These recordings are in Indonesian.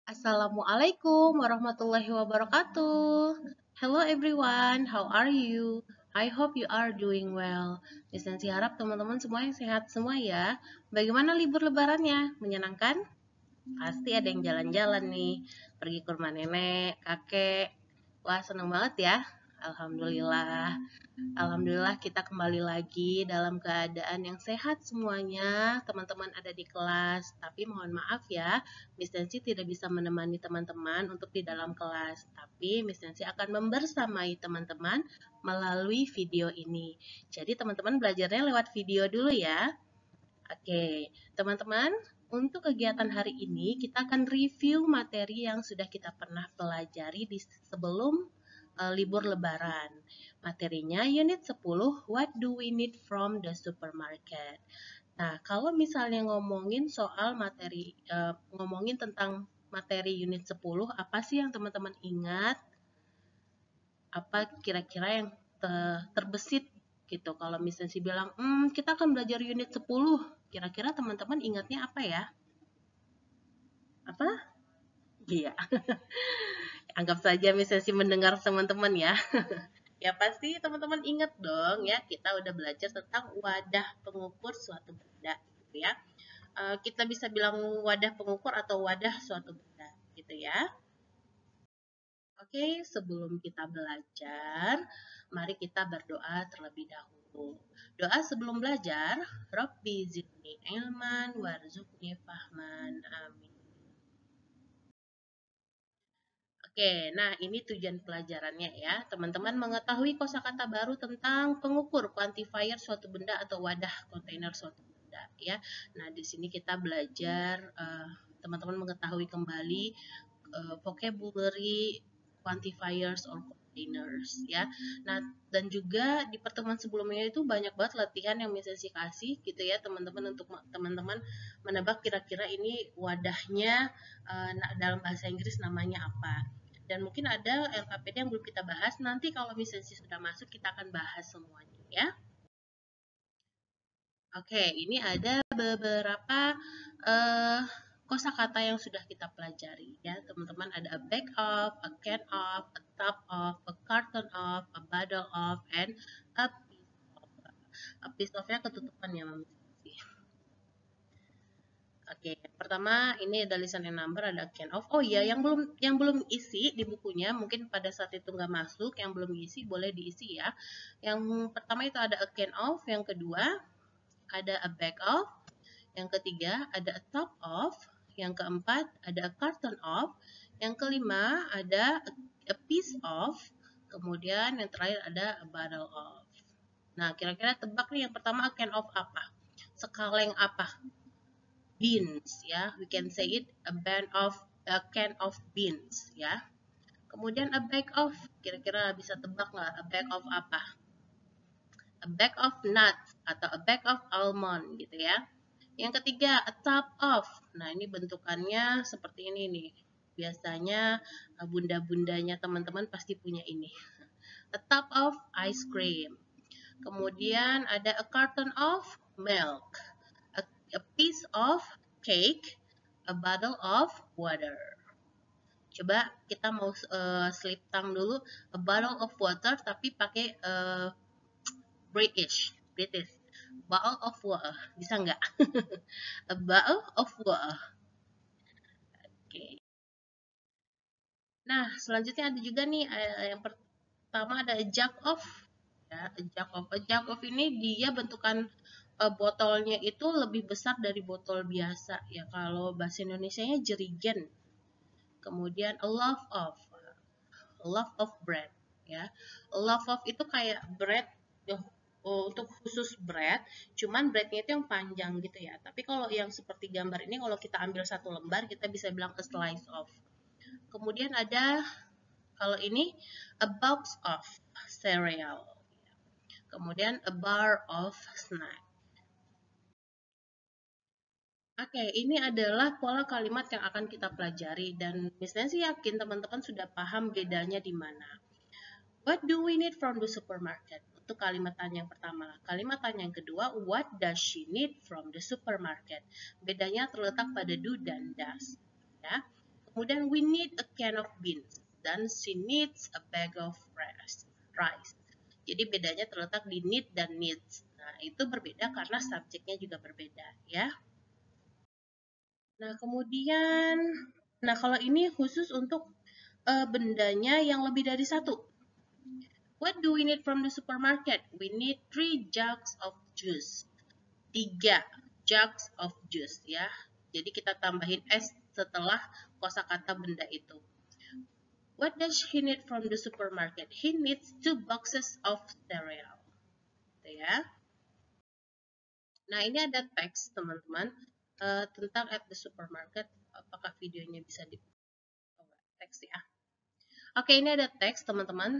Assalamualaikum warahmatullahi wabarakatuh. Hello everyone, how are you? I hope you are doing well. Miss Nancy harap teman-teman semua yang sehat semua ya. Bagaimana libur lebarannya? Menyenangkan? Pasti ada yang jalan-jalan nih, pergi ke rumah nenek, kakek. Wah, seneng banget ya. Alhamdulillah. Alhamdulillah kita kembali lagi dalam keadaan yang sehat semuanya. Teman-teman ada di kelas, tapi mohon maaf ya, Miss Nancy tidak bisa menemani teman-teman untuk di dalam kelas. Tapi Miss Nancy akan membersamai teman-teman melalui video ini. Jadi teman-teman belajarnya lewat video dulu ya. Oke, teman-teman, untuk kegiatan hari ini kita akan review materi yang sudah kita pernah pelajari di sebelum libur lebaran. Materinya unit 10, What do we need from the supermarket? Nah, kalau misalnya ngomongin soal materi, ngomongin tentang materi unit 10, apa sih yang teman-teman ingat? Apa kira-kira yang terbesit gitu? Kalau misalnya si bilang, kita akan belajar unit 10, kira-kira teman-teman ingatnya apa ya? Apa? Iya. Anggap saja misalnya si mendengar teman-teman ya. Ya pasti teman-teman ingat dong ya, kita udah belajar tentang wadah pengukur suatu benda gitu ya. Kita bisa bilang wadah pengukur atau wadah suatu benda gitu ya. Oke, sebelum kita belajar, mari kita berdoa terlebih dahulu. Doa sebelum belajar, Rabbi zidni ilman warzuqni fahman. Amin. Oke, nah ini tujuan pelajarannya ya. Teman-teman mengetahui kosakata baru tentang pengukur quantifier suatu benda atau wadah kontainer suatu benda ya. Nah, di sini kita belajar teman-teman mengetahui kembali vocabulary quantifiers or containers ya. Nah, dan juga di pertemuan sebelumnya itu banyak banget latihan yang bisa sih kasih gitu ya teman-teman untuk teman-teman menebak kira-kira ini wadahnya dalam bahasa Inggris namanya apa. Dan mungkin ada LKPD yang belum kita bahas, nanti kalau misalnya sudah masuk kita akan bahas semuanya ya. Oke, ini ada beberapa uh, kosakata yang sudah kita pelajari ya, teman-teman. Ada a bag of, a can of, a tub of, a carton of, a bottle of, and a piece of. A piece of-nya ketutupan ya, Mami. Oke, pertama ini ada listen and number, ada can of. Oh iya, yang belum isi di bukunya, mungkin pada saat itu nggak masuk, yang belum isi boleh diisi ya. Yang pertama itu ada a can of, yang kedua ada a bag of, yang ketiga ada a top of, yang keempat ada a carton of, yang kelima ada a piece of, kemudian yang terakhir ada a bottle of. Nah, kira-kira tebak nih yang pertama a can of apa? Sekaleng apa? Beans ya, we can say it a can of beans ya. Kemudian a bag of, kira-kira bisa tebak nggak a bag of apa? A bag of nuts atau a bag of almond gitu ya. Yang ketiga a tub of, nah ini bentukannya seperti ini nih, biasanya bunda-bundanya teman-teman pasti punya ini, a tub of ice cream. Kemudian ada a carton of milk, a piece of cake, a bottle of water. Coba kita mau slip tongue dulu, a bottle of water tapi pakai British. Bottle of water, bisa nggak? A bottle of water. Oke. Nah, selanjutnya ada juga nih yang pertama ada a jug of. Ya, a jug of. A jug of ini dia bentukan botolnya itu lebih besar dari botol biasa ya. Kalau bahasa Indonesianya jerigen. Kemudian a loaf of bread ya. A loaf of itu kayak bread untuk khusus bread, cuman breadnya itu yang panjang gitu ya. Tapi kalau yang seperti gambar ini, kalau kita ambil satu lembar, kita bisa bilang a slice of. Kemudian ada kalau ini a box of cereal. Kemudian a bar of snack. Oke, ini adalah pola kalimat yang akan kita pelajari dan misalnya sih yakin teman-teman sudah paham bedanya di mana. What do we need from the supermarket? Untuk kalimat tanya yang pertama. Kalimat tanya yang kedua, what does she need from the supermarket? Bedanya terletak pada do dan does. Ya. Kemudian we need a can of beans dan she needs a bag of rice. Jadi bedanya terletak di need dan needs. Nah, itu berbeda karena subjeknya juga berbeda ya. Nah, kemudian kalau ini khusus untuk bendanya yang lebih dari satu. What do we need from the supermarket? We need 3 jugs of juice. 3 jugs of juice ya. Jadi kita tambahin S setelah kosakata benda itu. What does he need from the supermarket? He needs 2 boxes of cereal. Gitu ya. Nah, ini ada teks teman-teman tentang at the supermarket. Apakah videonya bisa di teks ya? Oke, ini ada teks teman-teman.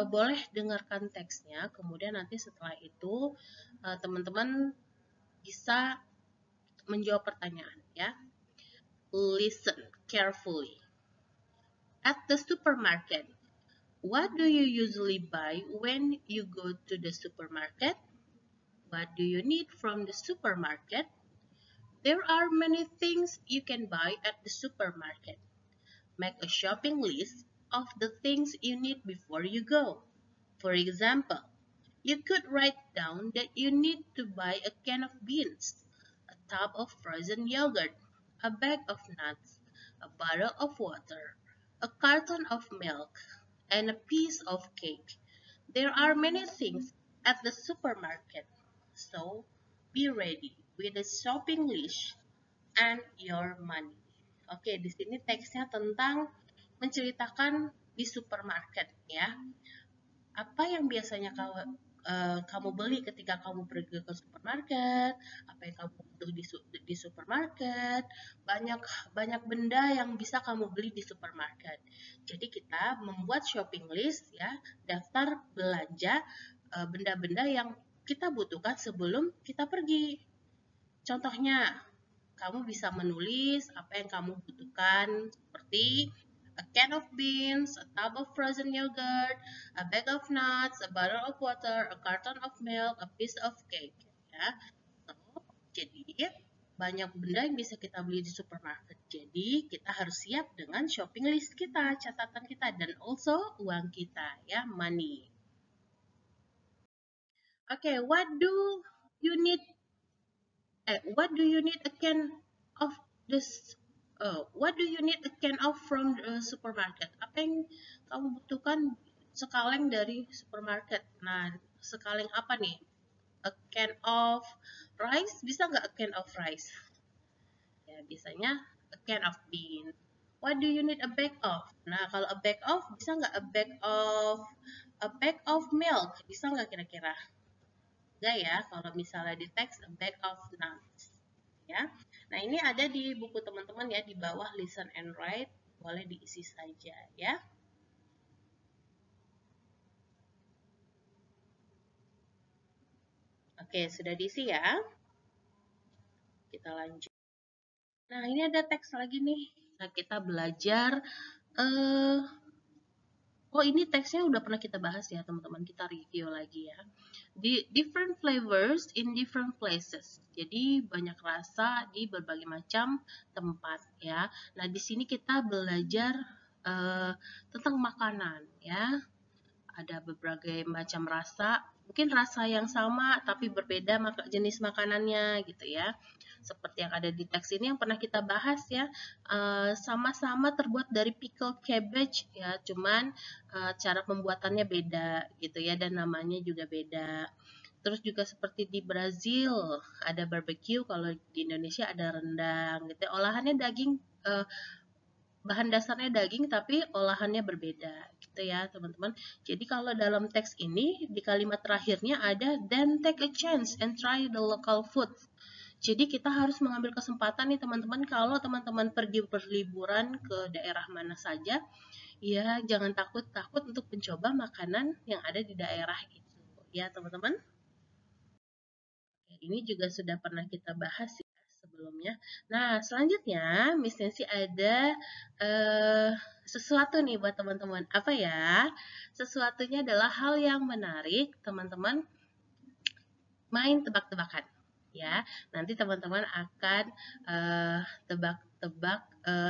Boleh dengarkan teksnya. Kemudian nanti setelah itu teman-teman bisa menjawab pertanyaan ya. Listen carefully. At the supermarket, what do you usually buy when you go to the supermarket? What do you need from the supermarket? There are many things you can buy at the supermarket. Make a shopping list of the things you need before you go. For example, you could write down that you need to buy a can of beans, a tub of frozen yogurt, a bag of nuts, a bottle of water, a carton of milk, and a piece of cake. There are many things at the supermarket, so be ready with a shopping list and your money. Oke, di sini teksnya tentang menceritakan di supermarket ya. Apa yang biasanya kamu beli ketika kamu pergi ke supermarket, apa yang kamu butuh di supermarket, banyak benda yang bisa kamu beli di supermarket. Jadi kita membuat shopping list ya, daftar belanja benda-benda yang kita butuhkan sebelum kita pergi. Contohnya, kamu bisa menulis apa yang kamu butuhkan seperti a can of beans, a tub of frozen yogurt, a bag of nuts, a bottle of water, a carton of milk, a piece of cake. Ya, jadi banyak benda yang bisa kita beli di supermarket. Jadi kita harus siap dengan shopping list kita, catatan kita, dan also uang kita, ya, money. Okay, what do you need a can of this? What do you need a can of from the supermarket? Apa yang kamu butuhkan sekaleng dari supermarket? Nah, sekaleng apa nih? A can of rice, bisa nggak a can of rice? Ya, biasanya a can of bean. What do you need a bag of? Nah, kalau a bag of, bisa nggak a bag of milk? Bisa nggak kira-kira? Enggak ya, kalau misalnya di teks a bag of nuts. Ya. Nah, ini ada di buku teman-teman ya, di bawah listen and write, boleh diisi saja ya. Oke, sudah diisi ya. Kita lanjut. Nah, ini ada teks lagi nih. Nah, kita belajar oh, ini teksnya udah pernah kita bahas ya, teman-teman. Kita review lagi ya. Di different flavors in different places. Jadi banyak rasa di berbagai macam tempat ya. Nah, di sini kita belajar tentang makanan ya. Ada berbagai macam rasa, mungkin rasa yang sama tapi berbeda jenis makanannya gitu ya. Seperti yang ada di teks ini yang pernah kita bahas ya, sama-sama terbuat dari pickled cabbage ya, cuman cara pembuatannya beda gitu ya, dan namanya juga beda. Terus juga seperti di Brazil ada barbecue, kalau di Indonesia ada rendang gitu. Olahannya daging, bahan dasarnya daging tapi olahannya berbeda gitu ya teman-teman. Jadi kalau dalam teks ini di kalimat terakhirnya ada then take a chance and try the local food. Jadi kita harus mengambil kesempatan nih teman-teman, kalau teman-teman pergi berliburan ke daerah mana saja, ya jangan takut-takut untuk mencoba makanan yang ada di daerah itu ya teman-teman. Ini juga sudah pernah kita bahas ya sebelumnya. Nah, selanjutnya Miss Nancy ada sesuatu nih buat teman-teman. Apa ya? Sesuatunya adalah hal yang menarik, teman-teman main tebak-tebakan. Ya, nanti teman-teman akan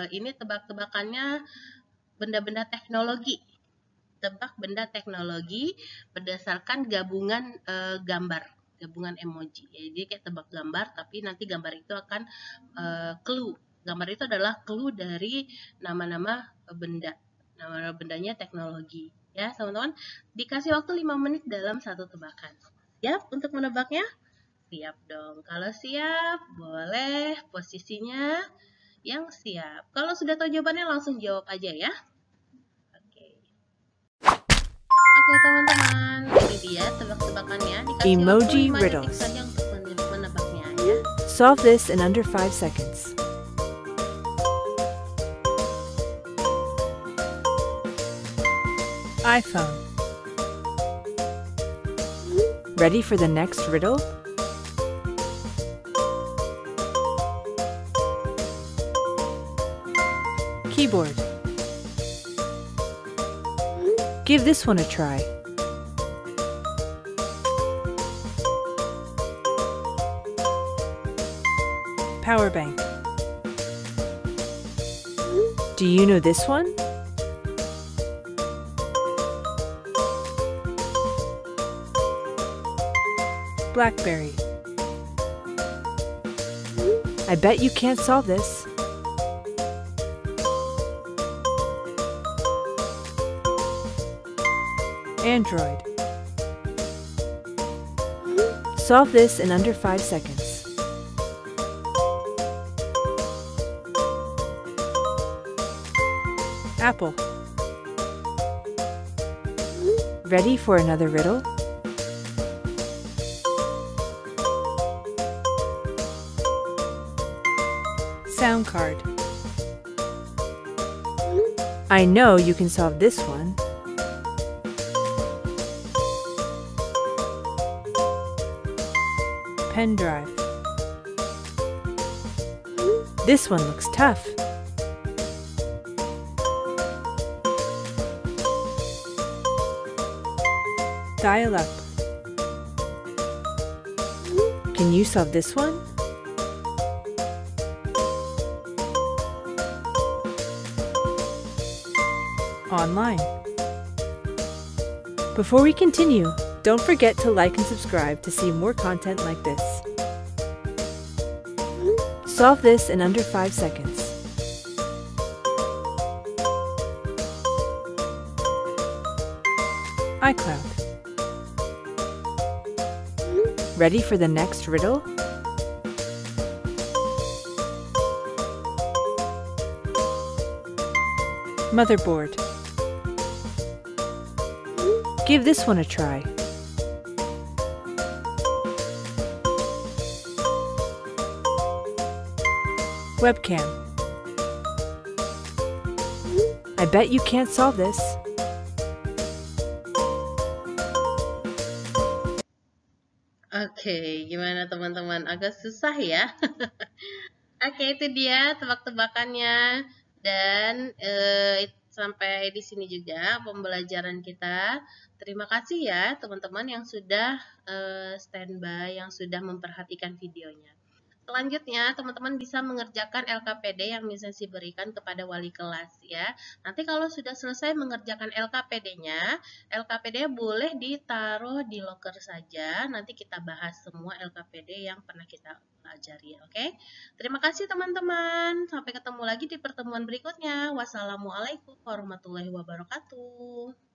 Ini tebak-tebakannya benda-benda teknologi. Tebak benda teknologi berdasarkan gabungan gambar, gabungan emoji. Jadi kayak tebak gambar, tapi nanti gambar itu akan clue. Gambar itu adalah clue dari nama-nama benda. Nama bendanya teknologi. Ya, teman-teman, dikasih waktu 5 menit dalam satu tebakan. Siap untuk menebaknya? Siap dong. Kalau siap, boleh posisinya yang siap. Kalau sudah tahu jawabannya, langsung jawab aja ya. Oke teman-teman, ini dia tebak-tebakannya. Dikasih Emoji waktu 5 detik riddles. saja untuk menebaknya ya. Solve this in under 5 seconds. iPhone. Ready for the next riddle? Keyboard. Give this one a try. Power bank. Do you know this one? BlackBerry. I bet you can't solve this. Android. Solve this in under 5 seconds. Apple. Ready for another riddle? Sound card. I know you can solve this one. Pen drive. This one looks tough. Dial up. Can you solve this one? Online. Before we continue, don't forget to like and subscribe to see more content like this. Solve this in under 5 seconds. iCloud. Ready for the next riddle? Motherboard. Give this one a try. Webcam. I bet you can't solve this. Oke, gimana teman-teman? Agak susah ya. Oke, itu dia tebak-tebakannya. Dan sampai di sini juga pembelajaran kita. Terima kasih ya teman-teman yang sudah standby, yang sudah memperhatikan videonya. Selanjutnya, teman-teman bisa mengerjakan LKPD yang Miss Nancy berikan kepada wali kelas ya. Nanti kalau sudah selesai mengerjakan LKPD-nya boleh ditaruh di loker saja. Nanti kita bahas semua LKPD yang pernah kita pelajari, oke? Terima kasih teman-teman. Sampai ketemu lagi di pertemuan berikutnya. Wassalamualaikum warahmatullahi wabarakatuh.